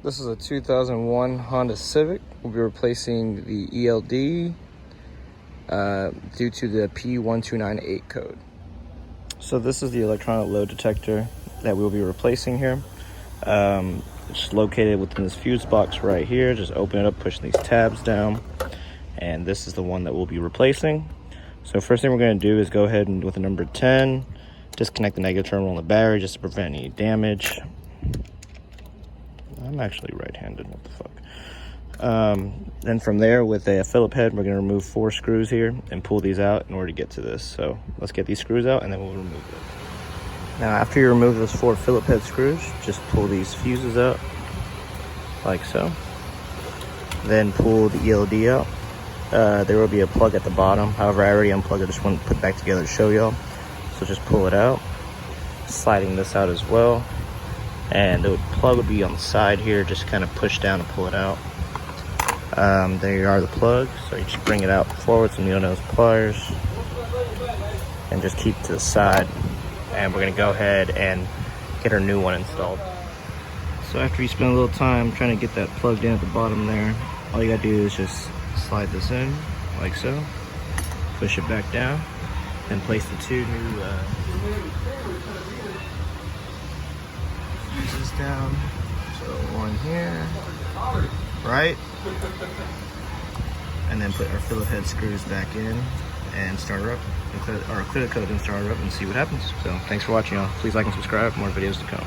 This is a 2001 Honda Civic. We'll be replacing the ELD due to the P1298 code. So this is the electronic load detector that we'll be replacing here. It's located within this fuse box right here. Just open it up, pushing these tabs down, and this is the one that we'll be replacing. So first thing we're going to do is go ahead and with the number 10, disconnect the negative terminal on the battery just to prevent any damage. I'm actually right-handed, what the fuck. Then from there, with a Phillip head, we're going to remove 4 screws here and pull these out in order to get to this. So let's get these screws out and then we'll remove it. Now after you remove those 4 Phillip head screws, just pull these fuses out like so. Then pull the ELD out. There will be a plug at the bottom. However, I already unplugged it. I just want to put it back together to show y'all. So just pull it out, sliding this out as well. And the plug would be on the side here. Just kind of push down and pull it out. There you are, the plug. So you just bring it out forward, some needle-nose pliers, and just keep to the side. And we're gonna go ahead and get our new one installed. So after you spend a little time trying to get that plugged in at the bottom there, all you gotta do is just slide this in like so, push it back down, and place the 2 new fuses down. So one here, right, and then put our Phillip head screws back in and start her up, or clear the code and start her up and see what happens. So thanks for watching, y'all. Please like and subscribe for more videos to come.